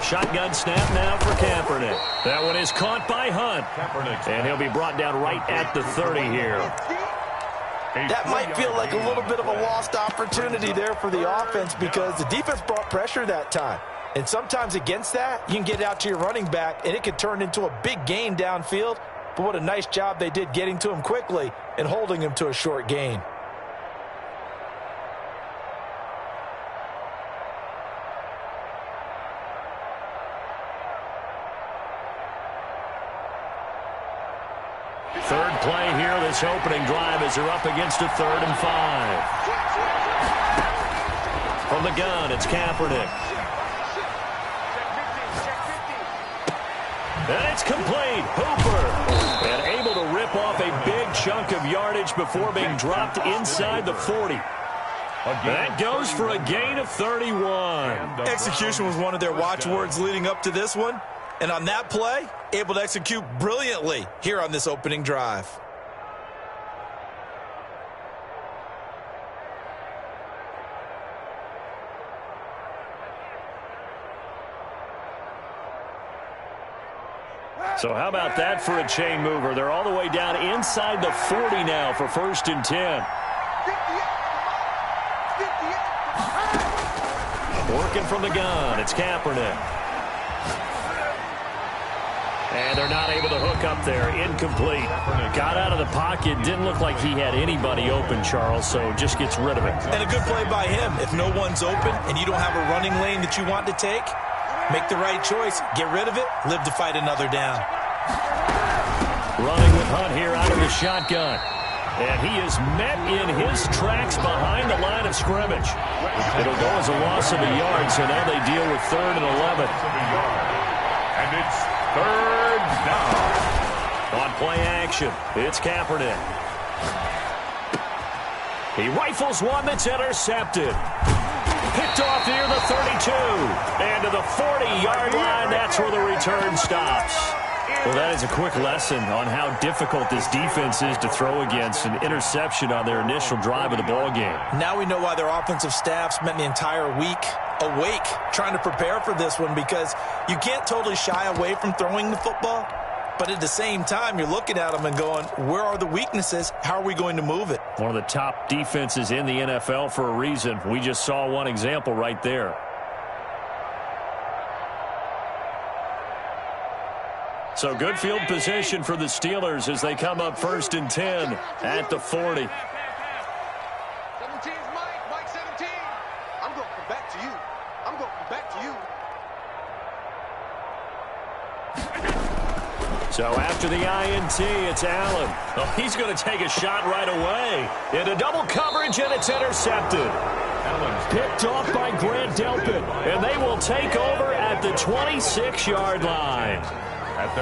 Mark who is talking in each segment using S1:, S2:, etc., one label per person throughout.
S1: Shotgun snap now for Kaepernick. That one is caught by Hunt. And he'll be brought down right at the 30 here.
S2: That might feel like a little bit of a lost opportunity there for the offense because the defense brought pressure that time. And sometimes against that, you can get out to your running back, and it could turn into a big gain downfield. But what a nice job they did getting to him quickly and holding him to a short gain.
S1: Third play here, this opening drive as they're up against a 3rd and 5. From the gun, it's Kaepernick. And it's complete. Hooper. And able to rip off a big chunk of yardage before being dropped inside the 40. That goes for a gain of 31.
S2: Execution was one of their watchwords leading up to this one. And on that play, able to execute brilliantly here on this opening drive.
S1: So how about that for a chain mover? They're all the way down inside the 40 now for 1st and 10. Working from the gun, it's Kaepernick. And they're not able to hook up there. Incomplete. Got out of the pocket. Didn't look like he had anybody open, Charles, so just gets rid of it.
S2: And a good play by him. If no one's open and you don't have a running lane that you want to take, make the right choice. Get rid of it. Live to fight another down.
S1: Running with Hunt here out of the shotgun. And he is met in his tracks behind the line of scrimmage. It'll go as a loss of a yard, so now they deal with 3rd and 11.
S3: And it's 3rd down.
S1: On play action, it's Kaepernick. He rifles one that's intercepted. Picked off near the 32. And to the 40-yard line, that's where the return stops. Well, that is a quick lesson on how difficult this defense is to throw against an interception on their initial drive of the ball game.
S2: Now we know why their offensive staff spent the entire week awake trying to prepare for this one, because you can't totally shy away from throwing the football, but at the same time, you're looking at them and going, where are the weaknesses? How are we going to move it?
S1: One of the top defenses in the NFL for a reason. We just saw one example right there. So good field position for the Steelers as they come up 1st and 10 at the 40.
S4: 17's Mike 17. I'm going to come back to you. I'm going to come back to you.
S1: So after the INT, it's Allen. Oh, he's going to take a shot right away. Into double coverage, and it's intercepted. Picked off by Grant Delpit, and they will take over at the 26-yard line.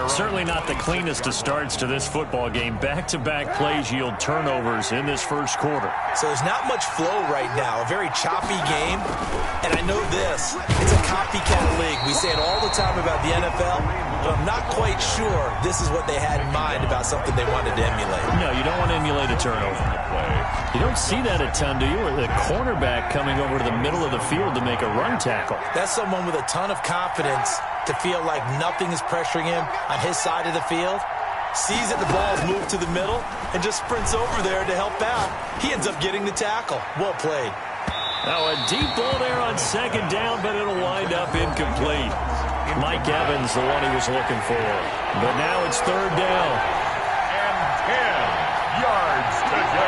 S1: Certainly not the cleanest of starts to this football game. Back-to-back plays yield turnovers in this first quarter.
S2: So there's not much flow right now. A very choppy game. And I know this. It's a copycat league. We say it all the time about the NFL, but I'm not quite sure this is what they had in mind about something they wanted to emulate.
S1: No, you don't want to emulate a turnover. You don't see that a ton, do you? Or the cornerback coming over to the middle of the field to make a run tackle.
S2: That's someone with a ton of confidence to feel like nothing is pressuring him on his side of the field. Sees that the ball's moved to the middle and just sprints over there to help out. He ends up getting the tackle. Well played.
S1: Now a deep ball there on 2nd down, but it'll wind up incomplete. Mike Evans, the one he was looking for. But now it's 3rd down.
S3: And 10 yards to go.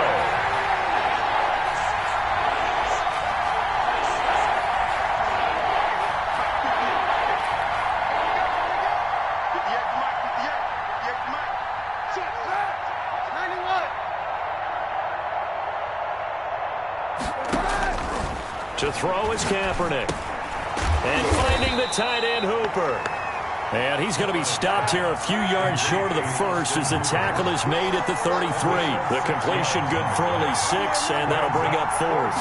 S1: To throw is Kaepernick. And finding the tight end, Hooper. And he's going to be stopped here a few yards short of the first as the tackle is made at the 33. The completion good for only 6, and that'll bring up 4th.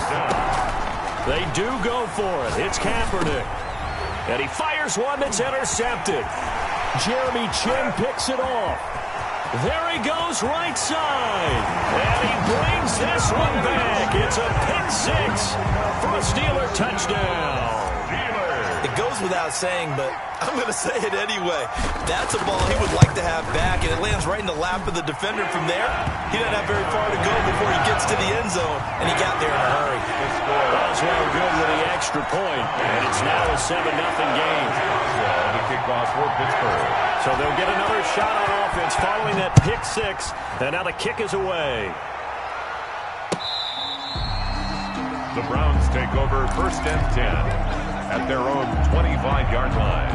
S1: They do go for it. It's Kaepernick. And he fires one that's intercepted. Jeremy Chin picks it off. There he goes right side. And he brings this one back. It's a pick 6 for a Steeler touchdown.
S2: goes without saying, but I'm going to say it anyway. That's a ball he would like to have back, and it lands right in the lap of the defender. From there, he doesn't have very far to go before he gets to the end zone, and he got there in a hurry.
S1: Boswell good with the extra point, and it's now a 7-0 game.
S3: The kickoff for Pittsburgh.
S1: So they'll get another shot on offense following that pick six, and now the kick is away.
S3: The Browns take over 1st and 10 at their own 25-yard line.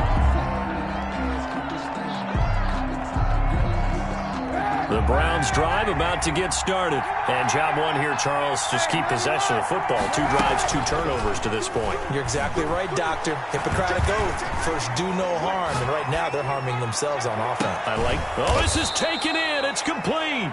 S1: The Browns drive about to get started. And job one here, Charles, just keep possession of the football. 2 drives, 2 turnovers to this point.
S2: You're exactly right, Doctor. Hippocratic oath. First, do no harm. And right now, they're harming themselves on offense.
S1: Oh, this is taken in. It's complete.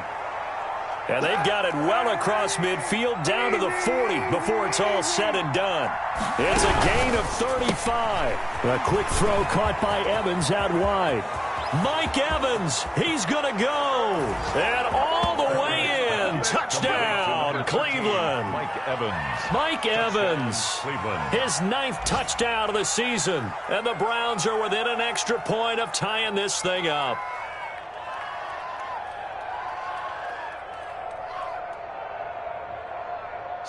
S1: And they've got it well across midfield down to the 40 before it's all said and done. It's a gain of 35. A quick throw caught by Evans out wide. Mike Evans, he's going to go. And all the way in. Touchdown, Cleveland. Mike Evans,
S3: Cleveland.
S1: his 9th touchdown of the season. And the Browns are within an extra point of tying this thing up.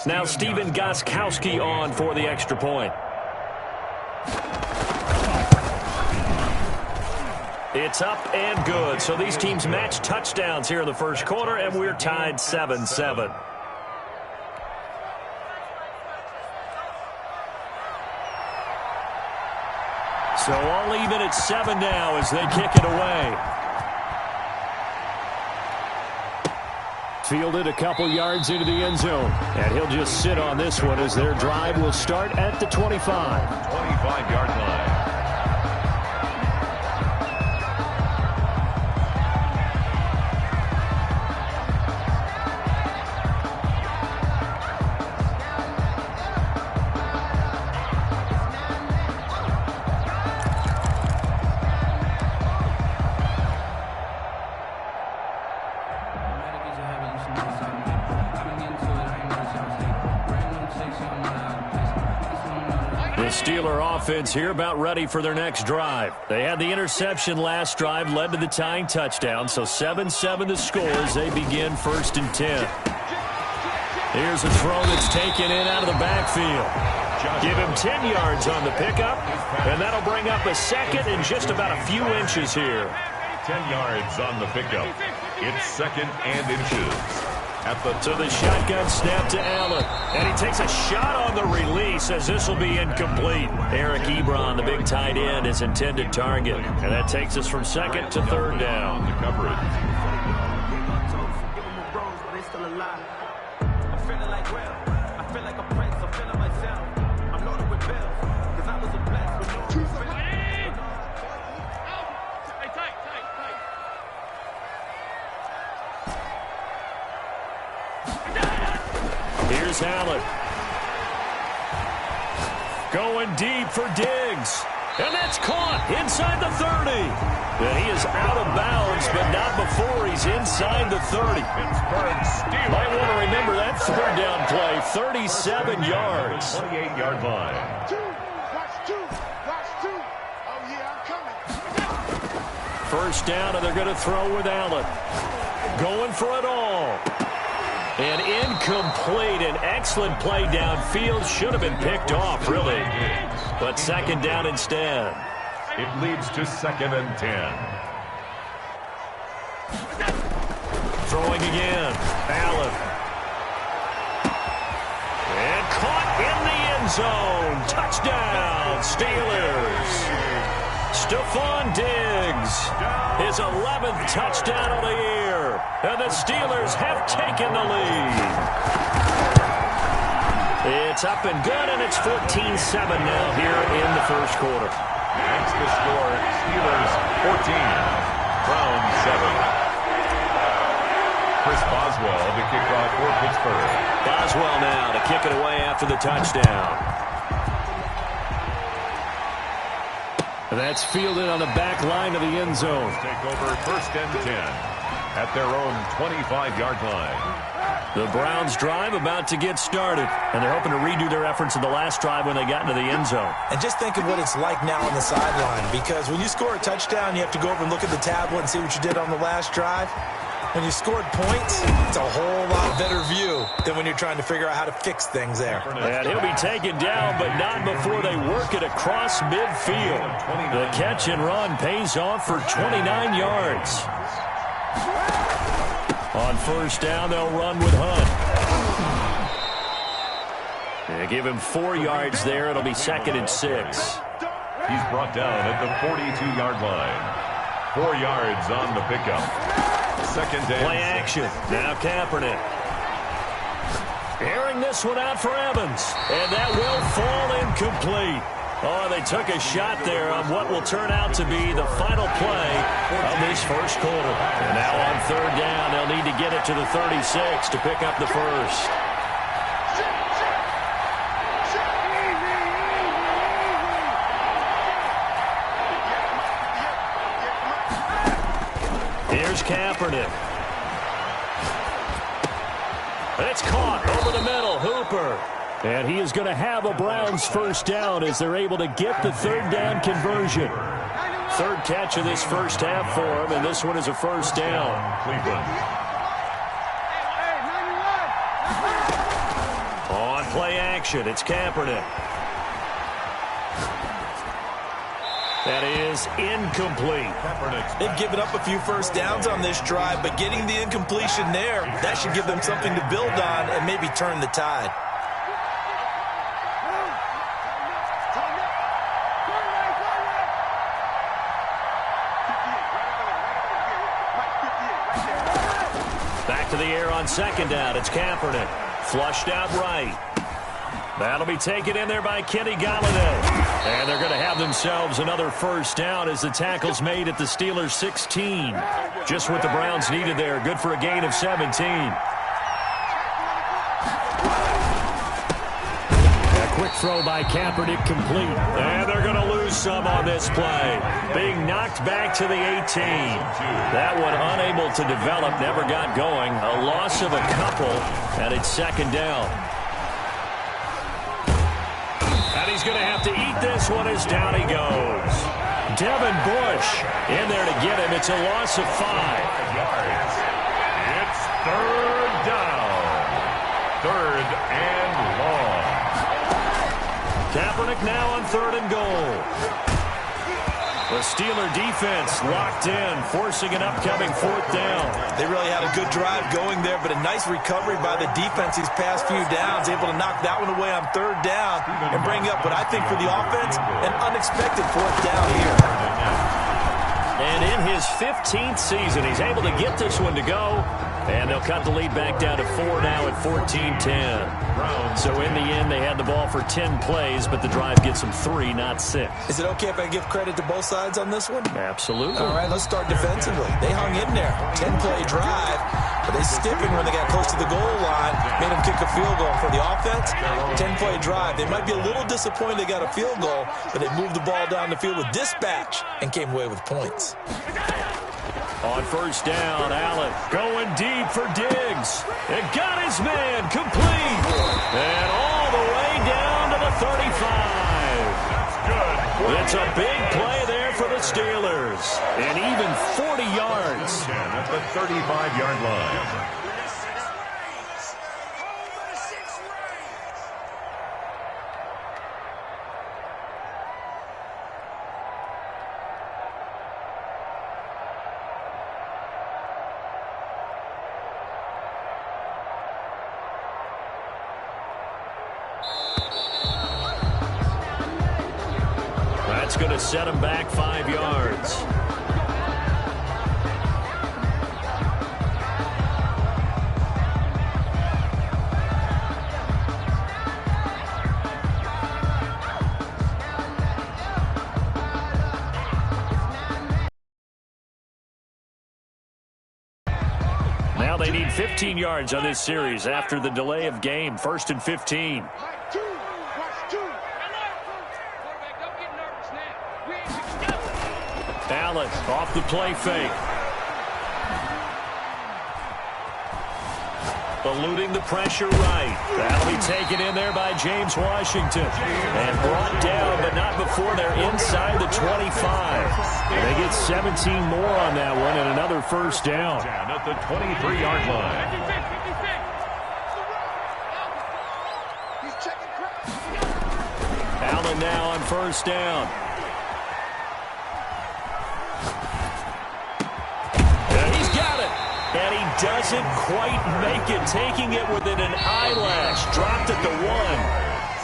S1: Now Steven Gostkowski on for the extra point. It's up and good. So these teams match touchdowns here in the first quarter, and we're tied 7-7. So all even at 7 now as they kick it away. Fielded a couple yards into the end zone. And he'll just sit on this one as their drive will start at the 25.
S3: 25-yard line.
S1: Steeler offense here about ready for their next drive. They had the interception last drive, led to the tying touchdown, so 7-7 the score as they begin 1st and 10. Here's a throw that's taken in out of the backfield. Give him 10 yards on the pickup, and that'll bring up a second in just about a few inches here.
S3: 10 yards on the pickup. It's 2nd and inches.
S1: So the shotgun snap to Allen. And he takes a shot on the release as this will be incomplete. Eric Ebron, the big tight end, is intended target. And that takes us from 2nd to 3rd down.
S3: The coverage.
S1: Here's Allen. Going deep for Diggs. And that's caught inside the 30. And he is out of bounds, but not before he's inside the 30. Might want to remember that 3rd down play. 37 yards.
S3: 28-yard line.
S4: Watch two. Oh, yeah, I'm coming.
S1: First down, and they're going to throw with Allen. Going for it all. And incomplete. An excellent play downfield. Should have been picked off, really. But 2nd down instead.
S3: It leads to 2nd and 10.
S1: Throwing again. Allen. And caught in the end zone. Touchdown, Steelers. Stephon Diggs, his 11th touchdown of the year. And the Steelers have taken the lead. It's up and good, and it's 14-7 now here in the first quarter.
S3: That's the score. Steelers 14, Browns 7. Chris Boswell, the kickoff for Pittsburgh.
S1: Boswell now to kick it away after the touchdown. That's fielded on the back line of the end zone.
S3: Take over 1st and 10 at their own 25-yard line.
S1: The Browns drive about to get started, and they're hoping to redo their efforts in the last drive when they got into the end zone.
S2: And just think of what it's like now on the sideline, because when you score a touchdown, you have to go over and look at the tablet and see what you did on the last drive. When you scored points, it's a whole lot better view than when you're trying to figure out how to fix things there.
S1: And he'll be taken down, but not before they work it across midfield. The catch and run pays off for 29 yards. On first down, they'll run with Hunt. They give him 4 yards there. It'll be 2nd and 6.
S3: He's brought down at the 42-yard line. 4 yards on the pickup. 2nd and
S1: play action. Now Kaepernick. Airing this one out for Evans. And that will fall incomplete. Oh, they took a shot there on what will turn out to be the final play of this first quarter. And now on 3rd down, they'll need to get it to the 36 to pick up the first. Here's Kaepernick. It's caught over the middle. Hooper. And he is going to have a Browns first down as they're able to get the 3rd down conversion. 3rd catch of this first half for him, and this one is a first down.
S3: Cleveland.
S1: On play action, it's Kaepernick. That is incomplete.
S2: They've given up a few first downs on this drive, but getting the incompletion there, that should give them something to build on and maybe turn the tide.
S1: Back to the air on 2nd down. It's Kaepernick. Flushed out right. That'll be taken in there by Kenny Galladay. And they're going to have themselves another first down as the tackle's made at the Steelers' 16. Just what the Browns needed there. Good for a gain of 17. A quick throw by Kaepernick complete. And they're going to lose some on this play. Being knocked back to the 18. That one unable to develop, never got going. A loss of a couple, and it's 2nd down. And he's going to have to eat this one as down he goes. Devin Bush in there to get him. It's a loss of 5.
S3: Yards. It's 3rd down. 3rd and long.
S1: Kaepernick now on 3rd and goal. The Steeler defense locked in, forcing an upcoming 4th down.
S2: They really had a good drive going there, but a nice recovery by the defense these past few downs, able to knock that one away on 3rd down and bring up what I think for the offense, an unexpected 4th down here.
S1: And in his 15th season, he's able to get this one to go. And they'll cut the lead back down to 4 now at 14-10. So in the end, they had the ball for 10 plays, but the drive gets them 3, not 6.
S2: Is it okay if I give credit to both sides on this one?
S1: Absolutely.
S2: All right, let's start defensively. They hung in there. 10-play drive, but they stiffened when they got close to the goal line, made them kick a field goal. For the offense, 10-play drive. They might be a little disappointed they got a field goal, but they moved the ball down the field with dispatch and came away with points.
S1: On first down, Allen going deep for Diggs. It got his man complete. And all the way down to the 35.
S3: That's good.
S1: It's a big play there for the Steelers. And even 40 yards.
S3: At the 35-yard line.
S1: That's going to set him back 5 yards. Now they need 15 yards on this series after the delay of game. 1st and 15. Allen off the play fake. eluding the pressure right. That'll be taken in there by James Washington. And brought down, but not before they're inside the 25. They get 17 more on that one and another first down.
S3: Down at the 23-yard line.
S1: Allen now on first down. And he doesn't quite make it, taking it within an eyelash. Dropped at the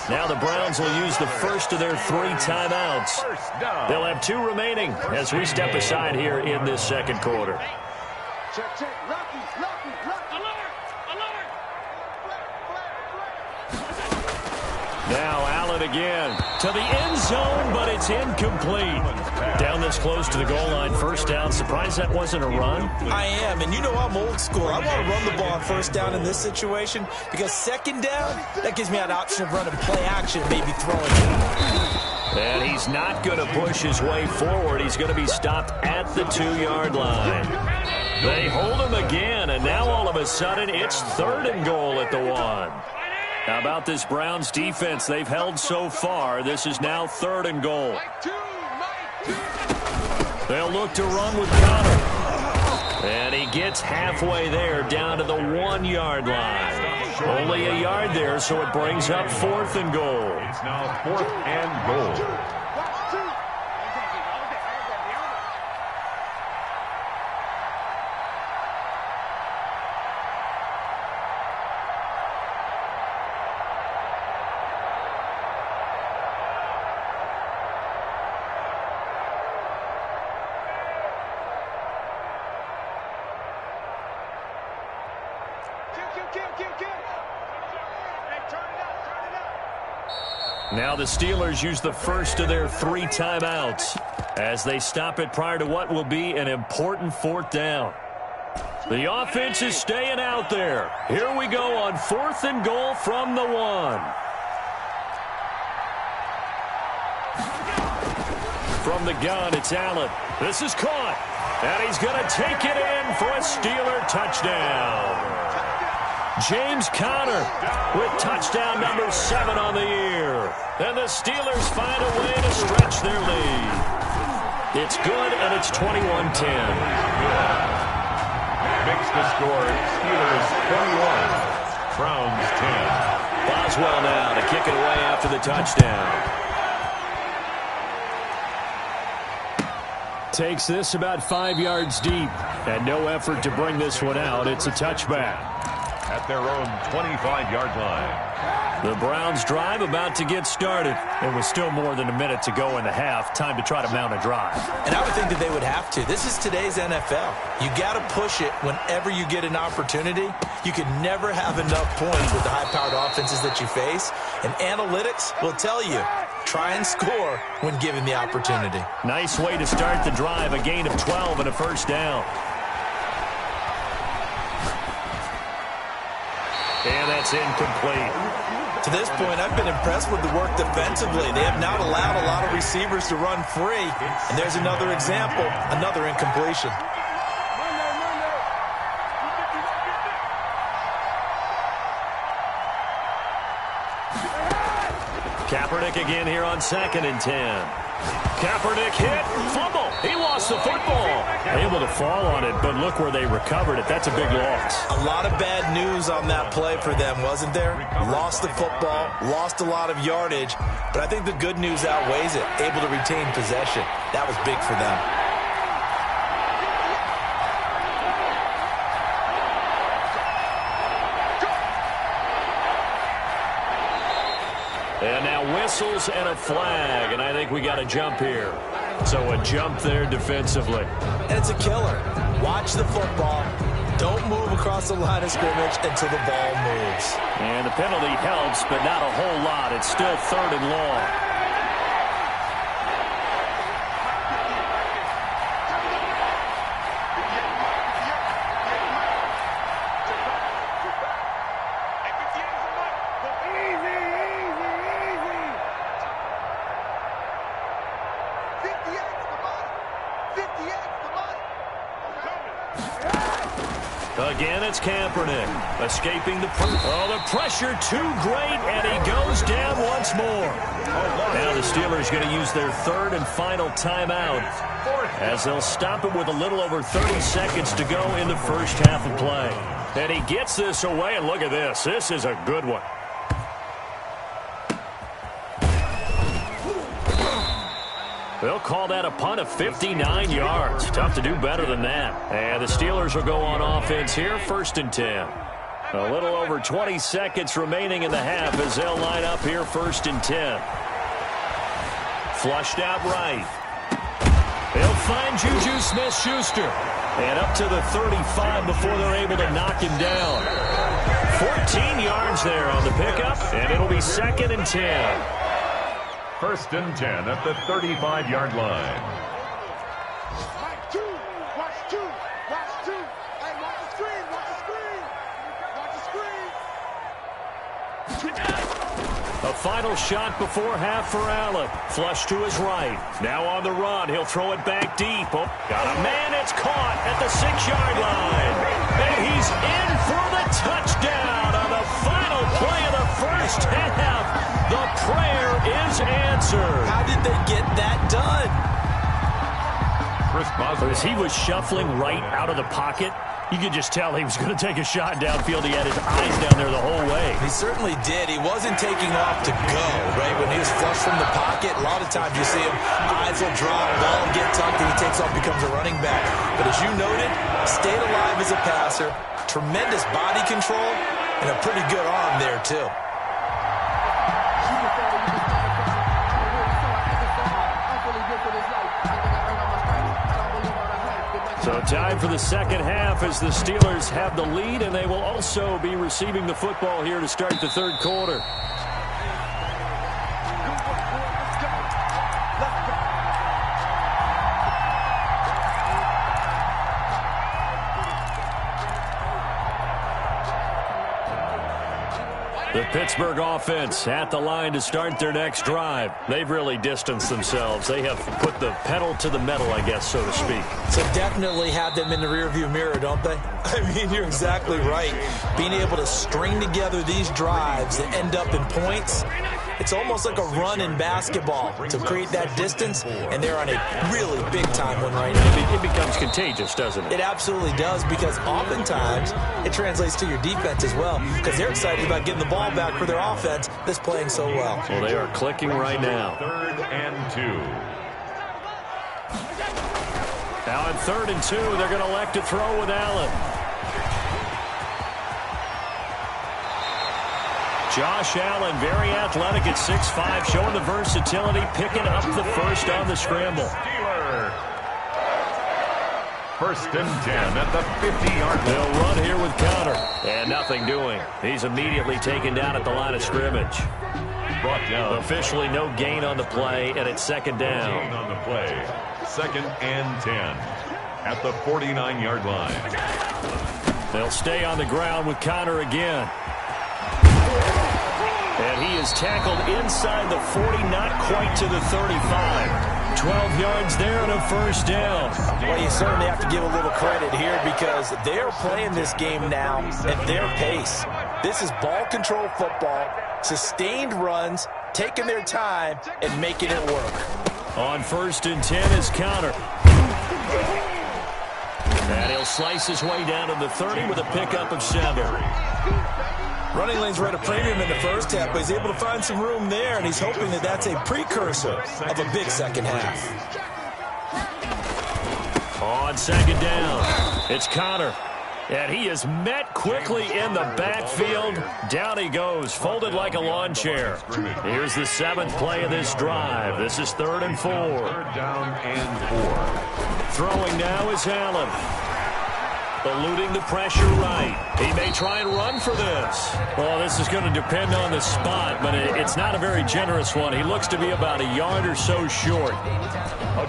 S1: 1. Now the Browns will use the first of their 3 timeouts. They'll have 2 remaining as we step aside here in this second quarter.
S4: Check, check. Lucky, lucky, lucky. Alert, alert.
S1: Now Allen again to the end zone, but it's incomplete. Down this close to the goal line, first down. Surprised that wasn't a run?
S2: I am, and you know I'm old school. I want to run the ball on first down in this situation because second down, that gives me an option of running play action, maybe throwing it.
S1: And he's not going to push his way forward. He's going to be stopped at the 2-yard line. They hold him again, and now all of a sudden it's 3rd and goal at the 1. How about this Browns defense they've held so far? This is now 3rd and goal. They'll look to run with Connor. And he gets halfway there down to the 1-yard line. Only a yard there, so it brings up 4th and goal.
S3: It's now 4th and goal.
S1: Now the Steelers use the first of their 3 timeouts as they stop it prior to what will be an important 4th down. The offense is staying out there. Here we go on 4th and goal from the 1. From the gun, it's Allen. This is caught. And he's going to take it in for a Steeler touchdown. James Conner with touchdown number 7 on the year. And the Steelers find a way to stretch their lead. It's good, and it's 21-10.
S3: Makes the score Steelers 21, Browns 10.
S1: Boswell now to kick it away after the touchdown. Takes this about 5 yards deep, and no effort to bring this one out. It's a touchback.
S3: At their own 25-yard line.
S1: The Browns drive about to get started. It was still more than a minute to go in the half. Time to try to mount a drive.
S2: And I would think that they would have to. This is today's NFL. You got to push it whenever you get an opportunity. You can never have enough points with the high-powered offenses that you face. And analytics will tell you, try and score when given the opportunity.
S1: Nice way to start the drive. A gain of 12 and a first down. And that's incomplete.
S2: To this point, I've been impressed with the work defensively. They have not allowed a lot of receivers to run free. And there's another example, another incompletion.
S1: Kaepernick again here on 2nd and 10. Kaepernick hit, fumble. He lost the football. Able to fall on it, but look where they recovered it. That's a big loss.
S2: A lot of bad news on that play for them, wasn't there? Lost the football, lost a lot of yardage, but I think the good news outweighs it. Able to retain possession. That was big for them.
S1: And now whistles and a flag, and I think we got a jump here. So a jump there defensively.
S2: And it's a killer. Watch the football. Don't move across the line of scrimmage until the ball moves.
S1: And the penalty helps, but not a whole lot. It's still 3rd and long. Again, it's Kaepernick escaping the pressure too great, and he goes down once more. Now the Steelers going to use their third and final timeout as they'll stop it with a little over 30 seconds to go in the first half of play. And he gets this away, and look at this. This is a good one. They'll call that a punt of 59 yards. Tough to do better than that. And the Steelers will go on offense here, 1st and 10. A little over 20 seconds remaining in the half as they'll line up here, 1st and 10. Flushed out right. They'll find Juju Smith-Schuster. And up to the 35 before they're able to knock him down. 14 yards there on the pickup, and it'll be 2nd and 10.
S3: 1st and 10 at the 35-yard line.
S4: Watch two. Watch two. Watch two. Hey, watch the screen. Watch the screen. Watch the screen.
S1: A final shot before half for Allen. Flush to his right. Now on the run. He'll throw it back deep. Oh, got a man. It's caught at the 6-yard line. And he's in for the touchdown on the final play of the first half. The prayer is answered.
S2: How did they get that done?
S1: As he was shuffling right out of the pocket, you could just tell he was going to take a shot downfield. He had his eyes down there the whole way.
S2: He certainly did. He wasn't taking off to go, right? When he was flush from the pocket, a lot of times you see him, eyes will drop, ball will get tucked, and he takes off, becomes a running back. But as you noted, stayed alive as a passer, tremendous body control, and a pretty good arm there, too.
S1: So time for the second half as the Steelers have the lead, and they will also be receiving the football here to start the third quarter. The Pittsburgh offense at the line to start their next drive. They've really distanced themselves. They have put the pedal to the metal, I guess, so to speak.
S2: So definitely have them in the rearview mirror, don't they? I mean, you're exactly right. Being able to string together these drives that end up in points, it's almost like a run in basketball to create that distance, and they're on a really big-time one right now.
S1: It becomes contagious, doesn't it?
S2: It absolutely does, because oftentimes it translates to your defense as well, because they're excited about getting the ball back for their offense that's playing so well.
S1: Well, they are clicking right now.
S3: 3rd and 2.
S1: Now on 3rd and 2, they're going to elect to throw with Allen. Josh Allen, very athletic at 6'5", showing the versatility, picking up the first on the scramble.
S3: Steelers. 1st and 10 at the 50-yard line.
S1: They'll run here with Connor, and nothing doing. He's immediately taken down at the line of scrimmage.
S3: Brought down.
S1: Officially no gain on the play, and it's 2nd down.
S3: Gain on the play. 2nd and 10 at the 49-yard line.
S1: They'll stay on the ground with Connor again. And he is tackled inside the 40, not quite to the 35. 12 yards there and a first down.
S2: Well, you certainly have to give a little credit here because they're playing this game now at their pace. This is ball control football, sustained runs, taking their time, and making it work.
S1: On 1st and 10 is Connor. And he'll slice his way down to the 30 with a pickup of 7.
S2: Running lanes were at a premium in the first half, but he's able to find some room there, and he's hoping that that's a precursor of a big second half.
S1: On 2nd down, it's Connor. And he is met quickly in the backfield. Down he goes, folded like a lawn chair. Here's the 7th play of this drive. This is 3rd and 4.
S3: 3rd down and 4.
S1: Throwing now is Allen. Eluding the pressure right. He may try and run for this. Well, this is going to depend on the spot, but it's not a very generous one. He looks to be about a yard or so short.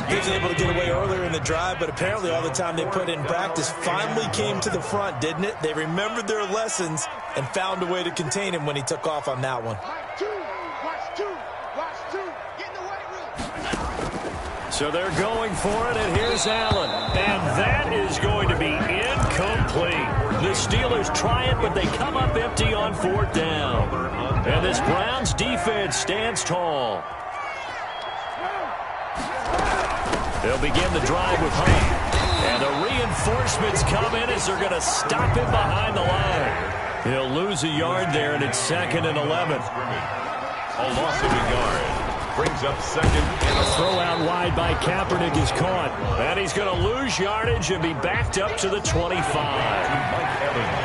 S2: He was able to get away earlier in the drive, but apparently all the time they put in practice finally came to the front, didn't it? They remembered their lessons and found a way to contain him when he took off on that one.
S1: So they're going for it, and here's Allen. And that is going to be incomplete. The Steelers try it, but they come up empty on 4th down. And this Browns defense stands tall. They'll begin the drive with Hunt. And the reinforcements come in as they're going to stop him behind the line. He'll lose a yard there, and it's 2nd and 11.
S3: A loss of a yard. Brings up 2nd and
S1: a throw out wide by Kaepernick is caught. And he's going to lose yardage and be backed up to the 25.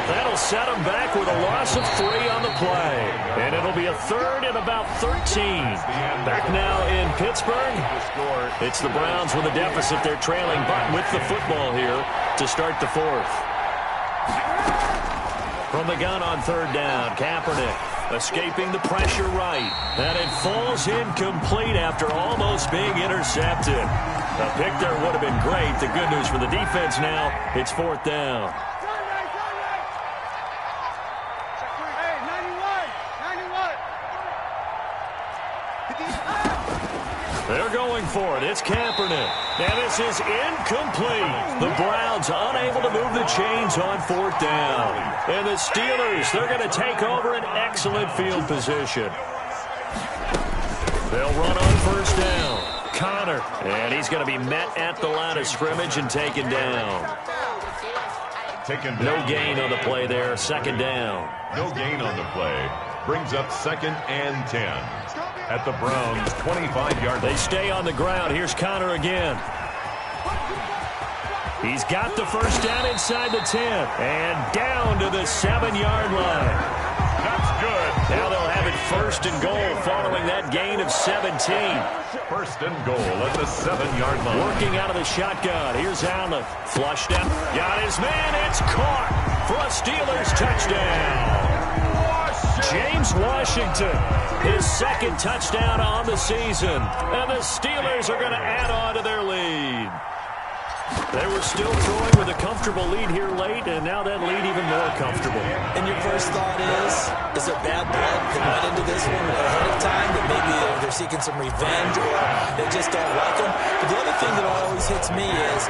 S1: That'll set him back with a loss of 3 on the play. And it'll be a 3rd and about 13. Back now in Pittsburgh. It's the Browns with a deficit. They're trailing, but with the football here to start the 4th. From the gun on 3rd down, Kaepernick escaping the pressure right. And it falls incomplete after almost being intercepted. A pick there would have been great. The good news for the defense now, it's 4th down. They're going for it. It's Kaepernick. And this is incomplete. The Browns unable to move the chains on 4th down. And the Steelers, they're going to take over an excellent field position. They'll run on 1st down. Connor. And he's going to be met at the line of scrimmage and taken down. No gain on the play there. 2nd down.
S3: No gain on the play. Brings up 2nd and 10. At the Browns' 25-yard line.
S1: They stay on the ground. Here's Connor again. He's got the 1st down inside the 10. And down to the 7-yard line.
S3: That's good.
S1: Now they'll have it 1st and goal following that gain of 17.
S3: 1st and goal at the 7-yard line.
S1: Working out of the shotgun. Here's Allen. Flushed out. Got his man. It's caught for a Steelers touchdown. James Washington, his 2nd touchdown on the season. And the Steelers are going to add on to their lead. They were still throwing with a comfortable lead here late, and now that lead even more comfortable.
S2: And your first thought is there bad blood that went into this one ahead of time, that maybe they're seeking some revenge or they just don't like them? But the other thing that always hits me is,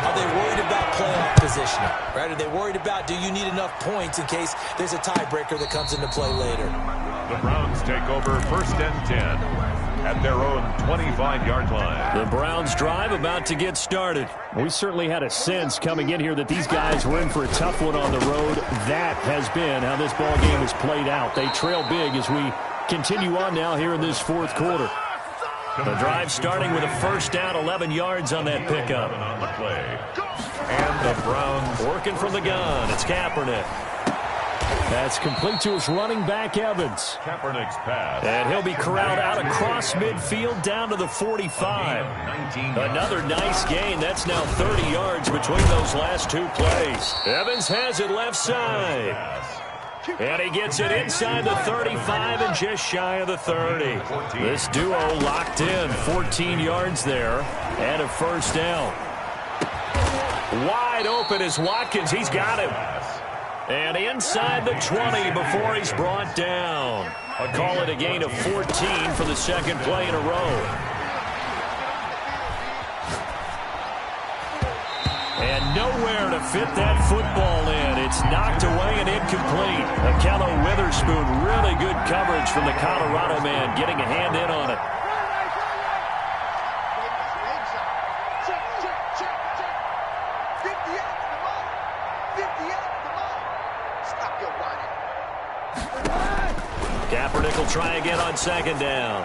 S2: are they worried about playoff positioning? Right? Are they worried about, do you need enough points in case there's a tiebreaker that comes into play later?
S3: The Browns take over 1st and 10. At their own 25-yard line.
S1: The Browns drive about to get started. We certainly had a sense coming in here that these guys were in for a tough one on the road. That has been how this ball game has played out. They trail big as we continue on now here in this 4th quarter. The drive starting with a 1st down, 11 yards on that pickup.
S3: On the play. And the Browns
S1: working from the gun. It's Kaepernick. That's complete to his running back, Evans.
S3: Kaepernick's pass.
S1: And he'll be corralled out across midfield down to the 45. Another nice gain. That's now 30 yards between those last 2 plays. Evans has it left side. And he gets it inside the 35 and just shy of the 30. This duo locked in. 14 yards there and a 1st down. Wide open is Watkins. He's got him. And inside the 20 before he's brought down. I'll call it a gain of 14 for the 2nd play in a row. And nowhere to fit that football in. It's knocked away and incomplete. Akello Witherspoon, really good coverage from the Colorado man, getting a hand in on it. Kaepernick will try again on 2nd down.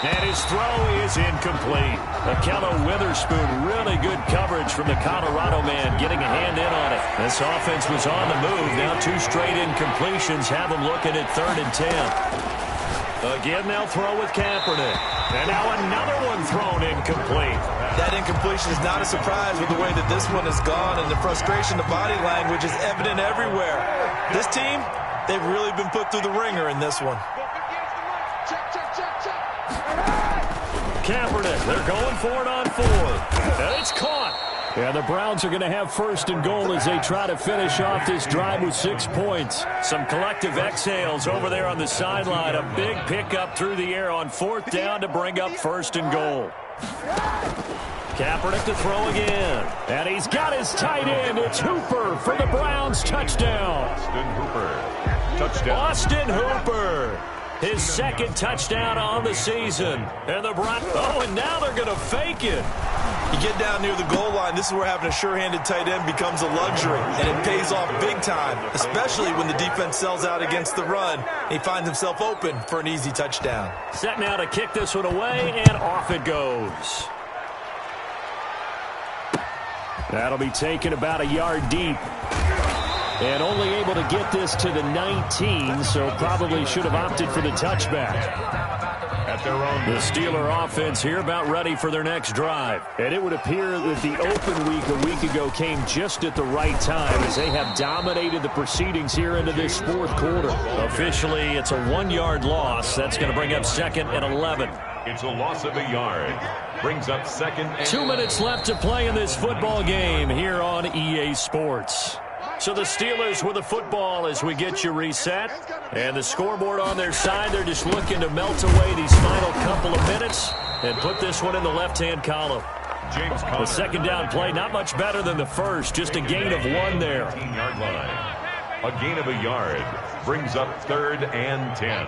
S1: And his throw is incomplete. Akello Witherspoon, really good coverage from the Colorado man, getting a hand in on it. This offense was on the move. Now 2 straight incompletions have them looking at 3rd and 10. Again, they'll throw with Kaepernick. And now another one thrown incomplete.
S2: That incompletion is not a surprise with the way that this one has gone, and the frustration, the body language is evident everywhere. This team, they've really been put through the ringer in this one.
S1: Kaepernick, they're going for it on 4th. And it's caught. Yeah, the Browns are going to have first and goal as they try to finish off this drive with 6 points. Some collective exhales over there on the sideline. A big pickup through the air on 4th down to bring up first and goal. Kaepernick to throw again. And he's got his tight end. It's Hooper for the Browns. Touchdown.
S3: Austin Hooper. Touchdown.
S1: Austin Hooper. His second touchdown on the season. And the Browns. Oh, and now they're going to fake it.
S2: You get down near the goal line, this is where having a sure-handed tight end becomes a luxury, and it pays off big time, especially when the defense sells out against the run. He finds himself open for an easy touchdown.
S1: Set now to kick this one away, and off it goes. That'll be taken about a yard deep. And only able to get this to the 19, so probably should have opted for the touchback.
S3: At their own.
S1: The Steeler offense here about ready for their next drive. And it would appear that the open week a week ago came just at the right time as they have dominated the proceedings here into this 4th quarter. Officially, it's a 1-yard loss. That's going to bring up 2nd and 11.
S3: It's a loss of a yard. Brings up 2nd and
S1: 2 minutes left to play in this football game here on EA Sports. So the Steelers with the football as we get you reset. And the scoreboard on their side, they're just looking to melt away these final couple of minutes and put this one in the left-hand column.
S3: James Conner.
S1: The second down play, not much better than the first, just a gain of 1 there.
S3: 18-yard line. A gain of a yard. Brings up 3rd and 10.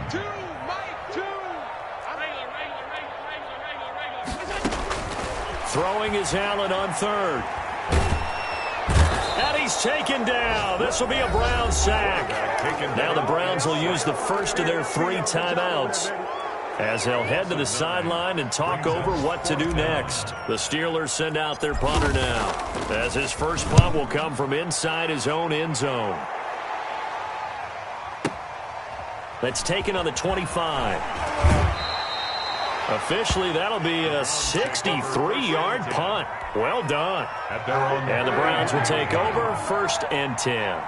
S1: Throwing is Allen on 3rd. And he's taken down. This will be a Browns sack. Now the Browns will use the first of their 3 timeouts as they'll head to the sideline and talk over what to do next. The Steelers send out their punter now, as his first punt will come from inside his own end zone. That's taken on the 25. Officially, that'll be a 63-yard punt. Well done. And the Browns will take over 1st and 10.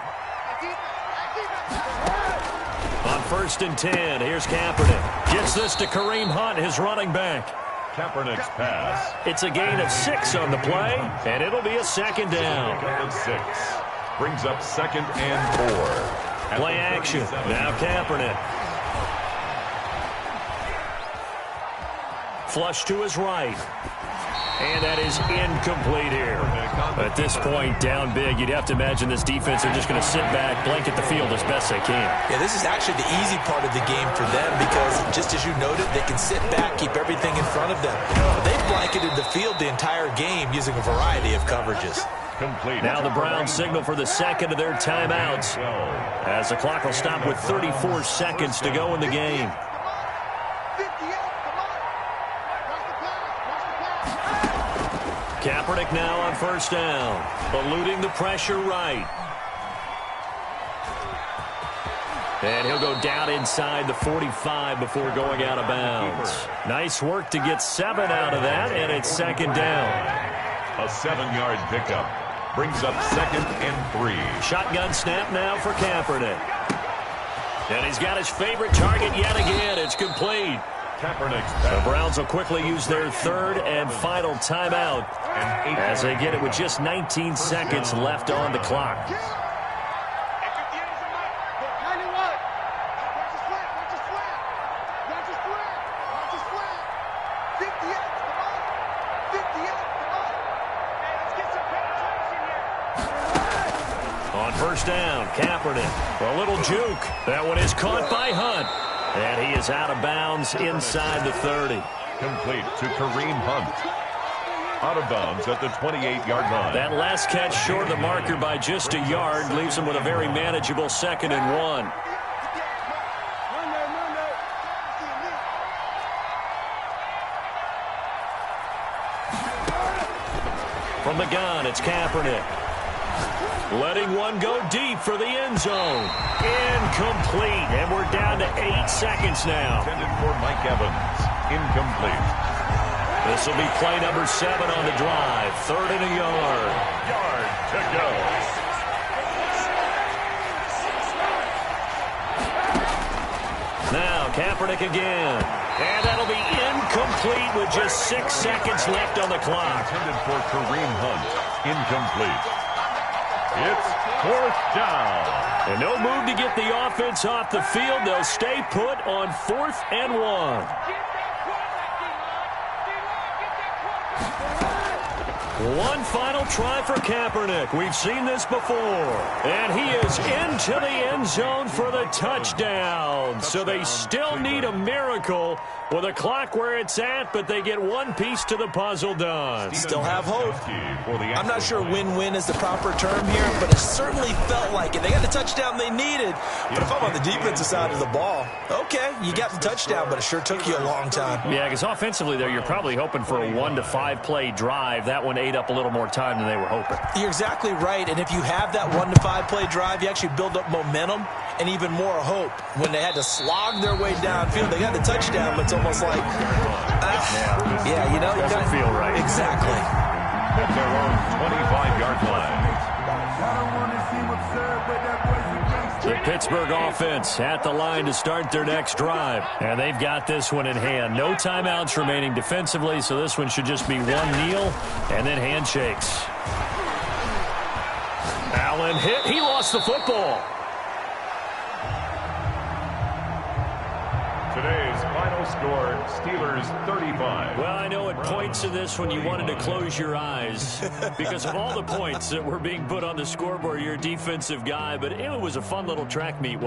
S1: On 1st and 10, here's Kaepernick. Gets this to Kareem Hunt, his running back.
S3: Kaepernick's pass.
S1: It's a gain of 6 on the play, and it'll be a 2nd down.
S3: Gain of 6. Brings up 2nd and 4.
S1: Play action. Now Kaepernick. Flush to his right. And that is incomplete here. At this point, down big, you'd have to imagine this defense are just going to sit back, blanket the field as best they can.
S2: Yeah, this is actually the easy part of the game for them because, just as you noted, they can sit back, keep everything in front of them. They've blanketed the field the entire game using a variety of coverages.
S3: Complete.
S1: Now the Browns signal for the second of their timeouts as the clock will stop with 34 seconds to go in the game. Kaepernick now on 1st down, eluding the pressure right. And he'll go down inside the 45 before going out of bounds. Nice work to get 7 out of that, and it's 2nd down.
S3: A 7-yard pickup. Brings up 2nd and 3.
S1: Shotgun snap now for Kaepernick. And he's got his favorite target yet again. It's complete.
S3: Kaepernick's pass.
S1: The Browns will quickly use their 3rd and final timeout as they get it with just 19 seconds left on the clock. On 1st down, Kaepernick. A little juke. That one is caught by Hunt. And he is out of bounds inside the 30.
S3: Complete to Kareem Hunt. Out of bounds at the 28-yard line.
S1: That last catch short of the marker by just a yard leaves him with a very manageable 2nd and 1. From the gun, it's Kaepernick. Letting one go deep for the end zone. Incomplete. And we're down to 8 seconds now.
S3: Intended for Mike Evans. Incomplete.
S1: This will be play number 7 on the drive. 3rd and a yard.
S3: Yard to go.
S1: Now Kaepernick again. And that'll be incomplete with just 6 seconds left on the clock.
S3: Intended for Kareem Hunt. incomplete. It's 4th down.
S1: And no move to get the offense off the field. They'll stay put on 4th and 1. One final try for Kaepernick. We've seen this before. And he is into the end zone for the touchdown. So they still need a miracle with a clock where it's at, but they get one piece to the puzzle done.
S2: Still have hope. I'm not sure win-win is the proper term here, but it certainly felt like it. They got the touchdown they needed. But if I'm on the defensive side of the ball, okay, you got the touchdown, but it sure took you a long time.
S1: Yeah, because offensively there, you're probably hoping for a 1 to 5 play drive. That one ate up a little more time than they were hoping.
S2: You're exactly right, and if you have that 1 to 5 play drive, you actually build up momentum and even more hope. When they had to slog their way downfield, they got the touchdown, but it's almost like, yeah, you know, you
S1: doesn't feel right.
S2: Exactly.
S3: At their own 25-yard line.
S1: The Pittsburgh offense at the line to start their next drive. And they've got this one in hand. No timeouts remaining defensively, so this one should just be one kneel and then handshakes. Allen hit. He lost the football.
S3: Today's final score, Steelers 35.
S1: Well, I know at points in this one you wanted to close your eyes because of all the points that were being put on the scoreboard. You're a defensive guy, but it was a fun little track meet.